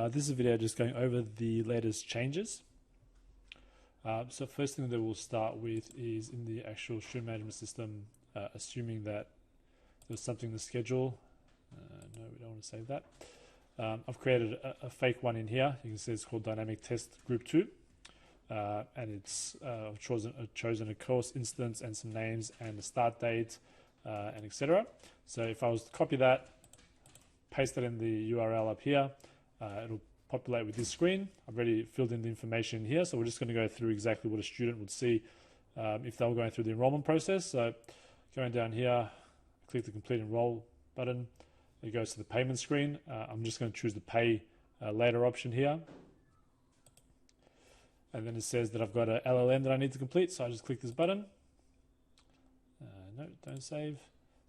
This is a video just going over the latest changes. So first thing that we'll start with is in the actual student management system, assuming that there's something in the schedule. No, we don't want to save that. I've created a fake one in here. You can see it's called Dynamic Test Group 2. And it's I've chosen a course instance and some names and the start date and etc. So if I was to copy that, paste it in the URL up here, it'll populate with this screen. I've already filled in the information here, so we're just going to go through exactly what a student would see if they were going through the enrollment process. So going down here, click the complete enroll button. It goes to the payment screen. I'm just going to choose the pay later option here. And then it says that I've got a LLM that I need to complete, so I just click this button. No, don't save.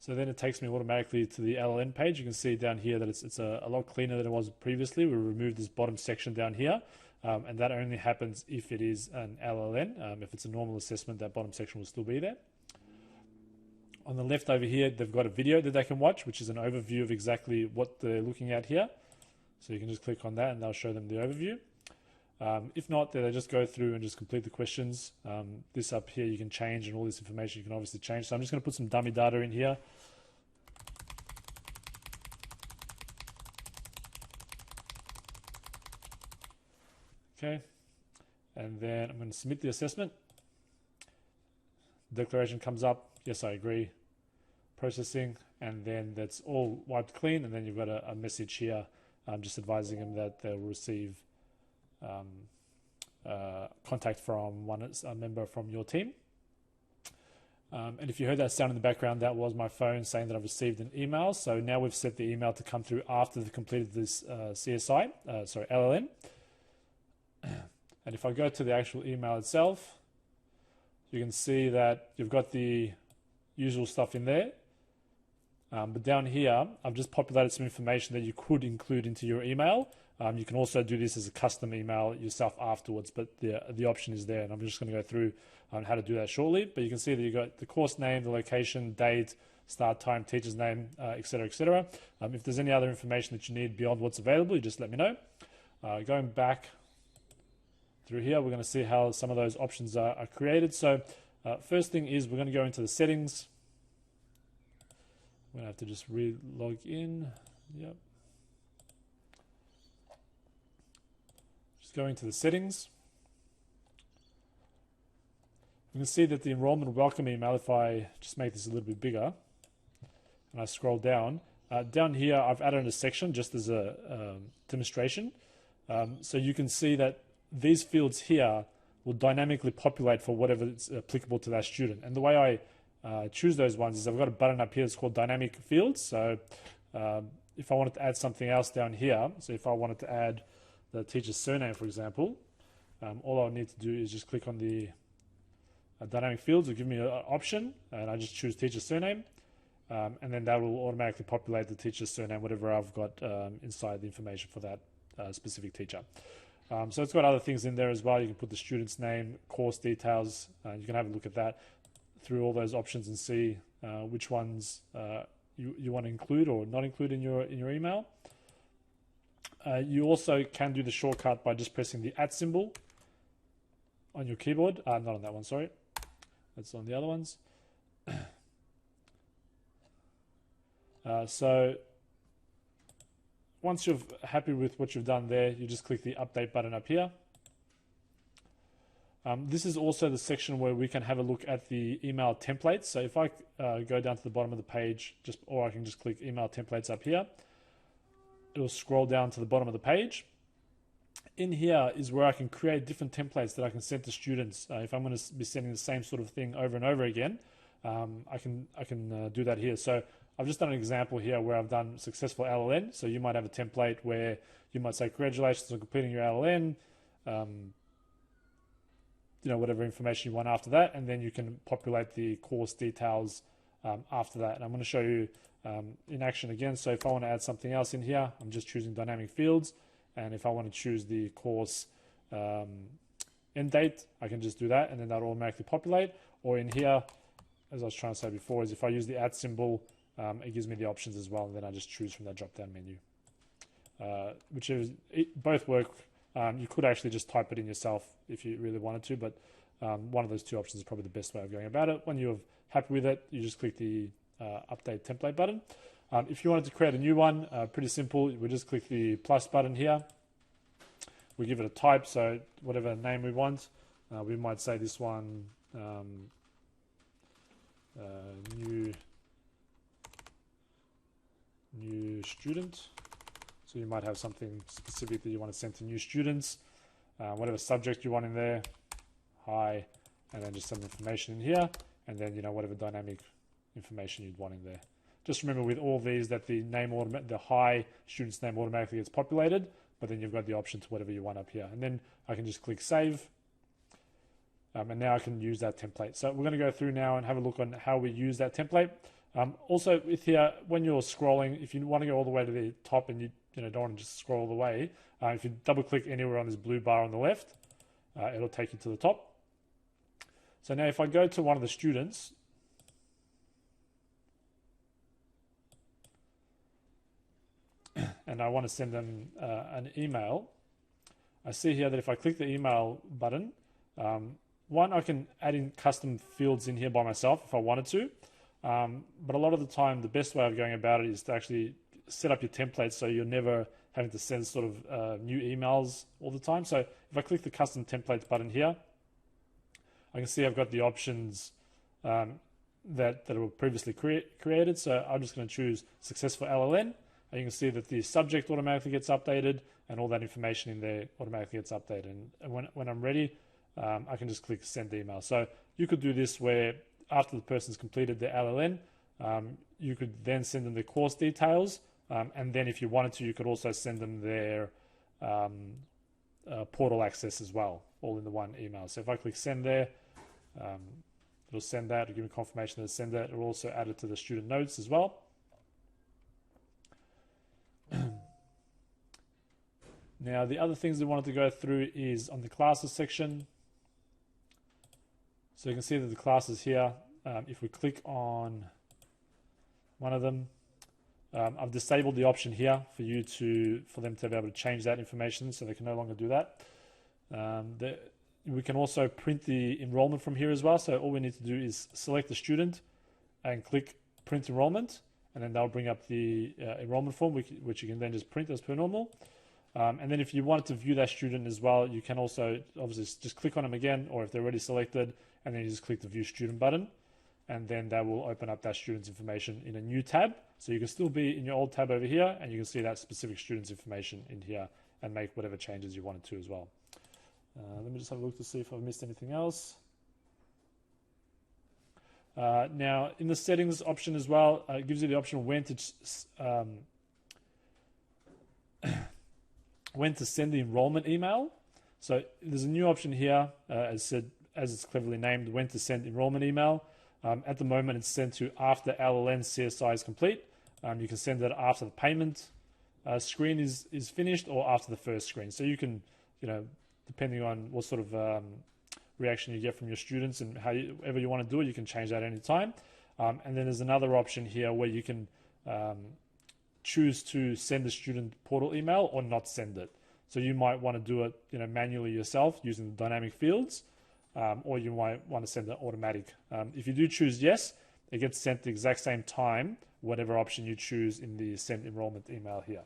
So then it takes me automatically to the LLM page. You can see down here that it's a lot cleaner than it was previously. We removed this bottom section down here, and that only happens if it is an LLN. If it's a normal assessment, that bottom section will still be there. On the left over here, they've got a video that they can watch, which is an overview of exactly what they're looking at here. So you can just click on that and they'll show them the overview. If not, then they just go through and just complete the questions. This up here you can change, and all this information you can obviously change. So I'm just going to put some dummy data in here. Okay, and then I'm going to submit the assessment. Declaration comes up, yes, I agree. Processing, and then that's all wiped clean, and then you've got a message here just advising them that they'll receive contact from a member from your team. And if you heard that sound in the background, that was my phone saying that I've received an email. So now we've set the email to come through after they've completed this LLM. And if I go to the actual email itself, you can see that you've got the usual stuff in there. But down here, I've just populated some information that you could include into your email. You can also do this as a custom email yourself afterwards, but the option is there, and I'm just going to go through how to do that shortly. But you can see that you've got the course name, the location, date, start time, teacher's name, etc., etc. If there's any other information that you need beyond what's available, you just let me know. Going back through here, we're going to see how some of those options are created. So first thing is we're going to go into the settings. I'm going to have to just re-log in. Yep. Just going to the settings. You can see that the enrollment welcome email, if I just make this a little bit bigger and I scroll down, down here I've added a section just as a demonstration. So you can see that these fields here will dynamically populate for whatever is applicable to that student. And the way I choose those ones is I've got a button up here that's called dynamic fields. So if I wanted to add something else down here, so if I wanted to add the teacher's surname, for example, all I'll need to do is just click on the dynamic fields. It'll give me an option, and I just choose teacher's surname, and then that will automatically populate the teacher's surname, whatever I've got inside the information for that specific teacher. So it's got other things in there as well. You can put the student's name, course details. You can have a look at that through all those options and see which ones you want to include or not include in your email. You also can do the shortcut by just pressing the @ symbol on your keyboard. Not on that one, sorry. That's on the other ones. So once you're happy with what you've done there, you just click the update button up here. This is also the section where we can have a look at the email templates. So if I go down to the bottom of the page, or I can just click email templates up here, it'll scroll down to the bottom of the page. In here is where I can create different templates that I can send to students. If I'm going to be sending the same sort of thing over and over again, I can do that here. So I've just done an example here where I've done successful LLN. So you might have a template where you might say, congratulations on completing your LLN, whatever information you want after that, and then you can populate the course details after that. And I'm going to show you in action again. So if I want to add something else in here, I'm just choosing dynamic fields, and if I want to choose the course end date, I can just do that, and then that'll automatically populate. Or in here, as I was trying to say before, is if I use the @ symbol, it gives me the options as well, and then I just choose from that drop down menu. whichever, both work. You could actually just type it in yourself if you really wanted to, but one of those two options is probably the best way of going about it. When you're happy with it, you just click the update template button. If you wanted to create a new one, pretty simple. We just click the plus button here. We give it a type, so whatever name we want. We might say this one, new student. So you might have something specific that you want to send to new students, whatever subject you want in there, hi, and then just some information in here, and then whatever dynamic information you'd want in there. Just remember with all these that the hi student's name automatically gets populated, but then you've got the option to whatever you want up here. And then I can just click save, and now I can use that template. So we're going to go through now and have a look on how we use that template. Also with here, when you're scrolling, if you want to go all the way to the top and you don't want to just scroll all the way, if you double click anywhere on this blue bar on the left, it'll take you to the top. So now if I go to one of the students, and I want to send them an email, I see here that if I click the email button, one, I can add in custom fields in here by myself if I wanted to. But a lot of the time, the best way of going about it is to actually set up your templates so you're never having to send sort of new emails all the time. So if I click the custom templates button here, I can see I've got the options that were previously created. So I'm just going to choose successful LLN. And you can see that the subject automatically gets updated and all that information in there automatically gets updated. And when I'm ready, I can just click send email. So you could do this where after the person's completed their LLN, you could then send them the course details. And then if you wanted to, you could also send them their portal access as well, all in the one email. So if I click send there, it'll send that, it'll give me confirmation that it's send that. It'll also add it to the student notes as well. Now, the other things we wanted to go through is on the classes section. So you can see that the classes here, if we click on one of them, I've disabled the option here for them to be able to change that information, so they can no longer do that. We can also print the enrollment from here as well. So all we need to do is select the student and click print enrollment, and then they'll bring up the enrollment form, which you can then just print as per normal. And then if you wanted to view that student as well, you can also obviously just click on them again, or if they're already selected, and then you just click the view student button, and then that will open up that student's information in a new tab. So you can still be in your old tab over here, and you can see that specific student's information in here and make whatever changes you wanted to as well. Let me just have a look to see if I've missed anything else. Now, in the settings option as well, it gives you the option when to send the enrollment email. So there's a new option here, as it's cleverly named, when to send enrollment email. At the moment, it's sent to after LLN CSI is complete. You can send it after the payment screen is finished or after the first screen. So you can, depending on what sort of reaction you get from your students and however you want to do it, you can change that anytime. And then there's another option here where you can choose to send the student portal email or not send it. So you might want to do it manually yourself using the dynamic fields, or you might want to send it automatic. If you do choose yes, it gets sent the exact same time, whatever option you choose in the send enrollment email here.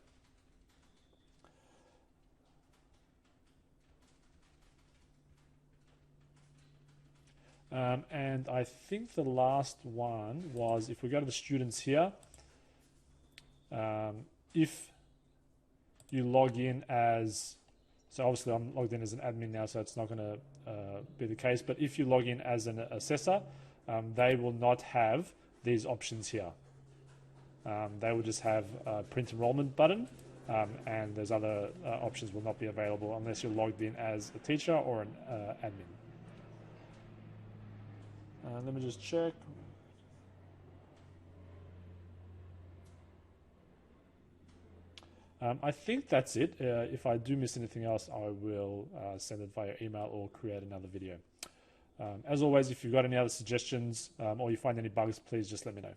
And I think the last one was, if we go to the students here, if you log in as, so obviously I'm logged in as an admin now, so it's not going to be the case, but if you log in as an assessor, they will not have these options here. They will just have a print enrollment button, and those other options will not be available unless you're logged in as a teacher or an admin. Let me just check. I think that's it. If I do miss anything else, I will send it via email or create another video. As always, if you've got any other suggestions or you find any bugs, please just let me know.